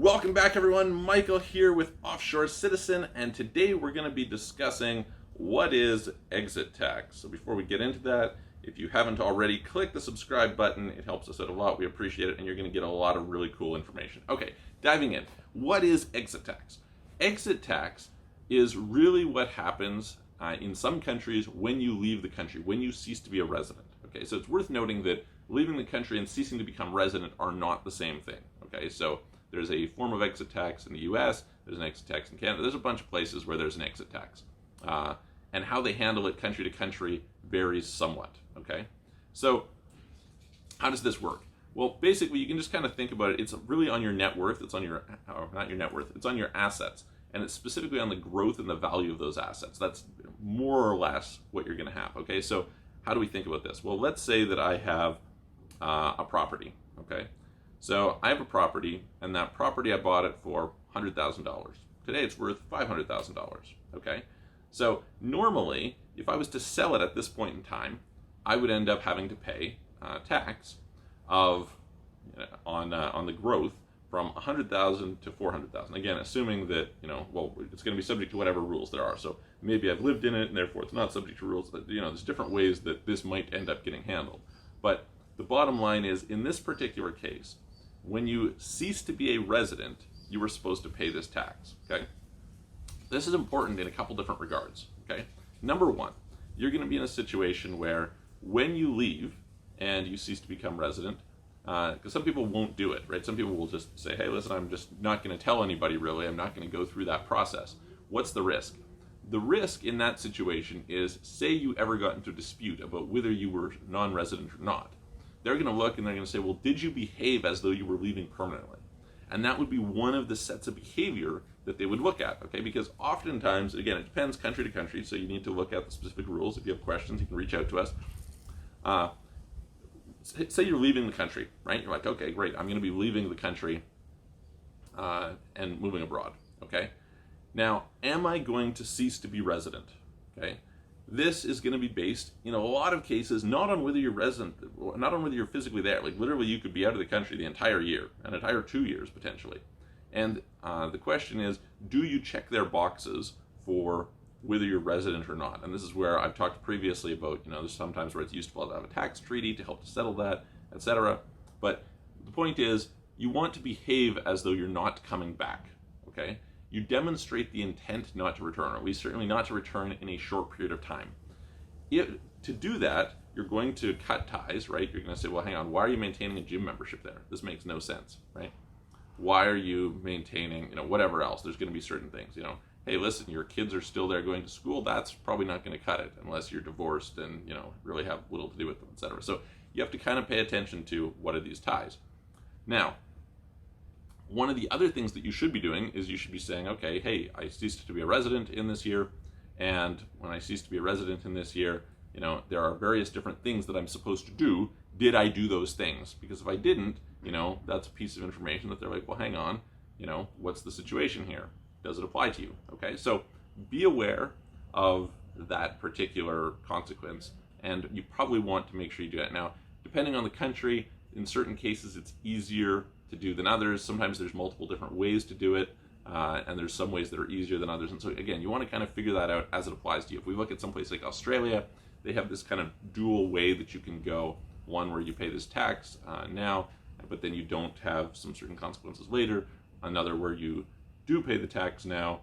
Welcome back, everyone. Michael here with Offshore Citizen, and today we're going to be discussing what is exit tax. So before we get into that, if you haven't already, click the subscribe button. It helps us out a lot. We appreciate it, and you're going to get a lot of really cool information. Okay, diving in. What is exit tax? Exit tax is really what happens in some countries when you leave the country, when you cease to be a resident. Okay, so it's worth noting that leaving the country and ceasing to become resident are not the same thing. Okay, so there's a form of exit tax in the US, there's an exit tax in Canada, there's a bunch of places where there's an exit tax. And how they handle it country to country varies somewhat, okay? So how does this work? Well, basically you can just kind of think about it, it's really on your net worth, it's on your, not your net worth, it's on your assets. And it's specifically on the growth and the value of those assets. That's more or less what you're gonna have, okay? So how do we think about this? Well, let's say that I have a property, okay? So I have a property, and that property I bought it for $100,000. Today it's worth $500,000, okay? So normally, if I was to sell it at this point in time, I would end up having to pay tax of on the growth from $100,000 to $400,000. Again, assuming that, well, it's going to be subject to whatever rules there are. So maybe I've lived in it, and therefore it's not subject to rules. There's different ways that this might end up getting handled. But the bottom line is, in this particular case, when you cease to be a resident, you were supposed to pay this tax, okay? This is important in a couple different regards, okay? Number one, you're going to be in a situation where when you leave and you cease to become resident, because some people won't do it, right? Some people will just say, hey, listen, I'm just not going to tell anybody really. I'm not going to go through that process. What's the risk? The risk in that situation is, say you ever got into a dispute about whether you were non-resident or not. They're going to look and they're going to say, well, did you behave as though you were leaving permanently? And that would be one of the sets of behavior that they would look at, okay? Because oftentimes, again, it depends country to country, so you need to look at the specific rules. If you have questions, you can reach out to us. Say you're leaving the country, right? You're like, okay, great, I'm going to be leaving the country and moving abroad, okay? Now, am I going to cease to be resident, okay? This is going to be based, in a lot of cases, not on whether you're resident, not on whether you're physically there. Like, literally, you could be out of the country the entire year, an entire 2 years, potentially. And the question is, do you check their boxes for whether you're resident or not? And this is where I've talked previously about, there's sometimes where it's useful to have a tax treaty to help to settle that, etc. But the point is, you want to behave as though you're not coming back, okay? You demonstrate the intent not to return, or at least certainly not to return in a short period of time. To do that, you're going to cut ties, right? You're going to say, well, hang on, why are you maintaining a gym membership there? This makes no sense, right? Why are you maintaining, whatever else? There's going to be certain things, hey, listen, your kids are still there going to school. That's probably not going to cut it unless you're divorced and, really have little to do with them, etc. So you have to kind of pay attention to what are these ties. Now, one of the other things that you should be doing is you should be saying, okay, hey, I ceased to be a resident in this year, and when I ceased to be a resident in this year, there are various different things that I'm supposed to do. Did I do those things? Because if I didn't, that's a piece of information that they're like, well, hang on, what's the situation here? Does it apply to you? Okay, so be aware of that particular consequence, and you probably want to make sure you do that. Now, depending on the country, in certain cases it's easier to do than others. Sometimes there's multiple different ways to do it, and there's some ways that are easier than others. And so again, you want to kind of figure that out as it applies to you. If we look at some place like Australia, they have this kind of dual way that you can go. One where you pay this tax now, but then you don't have some certain consequences later. Another where you do pay the tax now,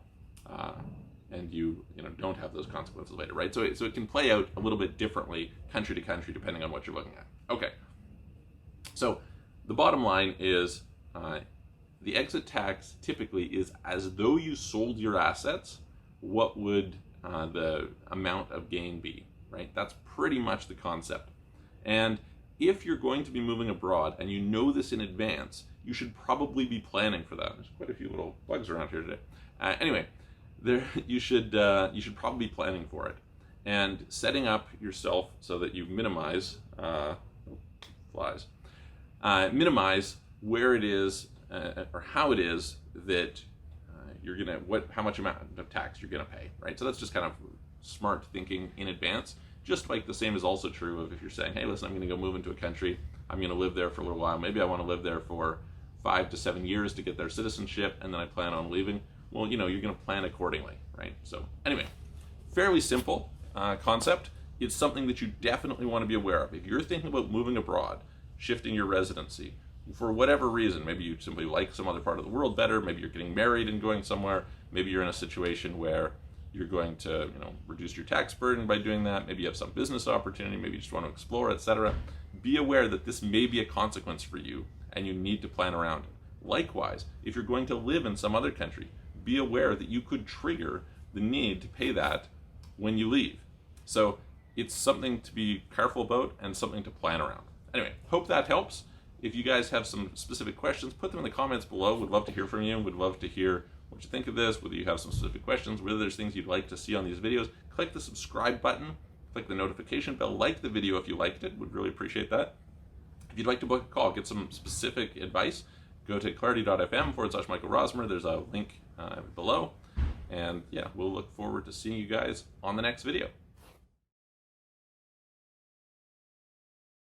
and you don't have those consequences later, right? So it can play out a little bit differently country to country depending on what you're looking at. Okay, so the bottom line is the exit tax typically is as though you sold your assets. What would the amount of gain be, right? That's pretty much the concept. And if you're going to be moving abroad and you know this in advance, you should probably be planning for that. There's quite a few little bugs around here today. Anyway, you should probably be planning for it and setting up yourself so that you minimize minimize where it is or how it is that you're gonna how much amount of tax you're gonna pay, right? So that's just kind of smart thinking in advance. Just like the same is also true of if you're saying, hey, listen, I'm gonna go move into a country, I'm gonna live there for a little while, maybe I want to live there for 5 to 7 years to get their citizenship, and then I plan on leaving. Well, you know, you're going to plan accordingly, right? So anyway, fairly simple concept. It's something that you definitely want to be aware of. If you're thinking about moving abroad, shifting your residency, for whatever reason, maybe you simply like some other part of the world better, maybe you're getting married and going somewhere, maybe you're in a situation where you're going to, you know, reduce your tax burden by doing that, maybe you have some business opportunity, maybe you just want to explore, etc. Be aware that this may be a consequence for you and you need to plan around it. Likewise, if you're going to live in some other country, be aware that you could trigger the need to pay that when you leave. So it's something to be careful about and something to plan around. Anyway, hope that helps. If you guys have some specific questions, put them in the comments below. We'd love to hear from you. We'd love to hear what you think of this, whether you have some specific questions, whether there's things you'd like to see on these videos. Click the subscribe button, click the notification bell, like the video if you liked it. Would really appreciate that. If you'd like to book a call, get some specific advice, go to clarity.fm/Michael Rosmer. There's a link below. And yeah, we'll look forward to seeing you guys on the next video.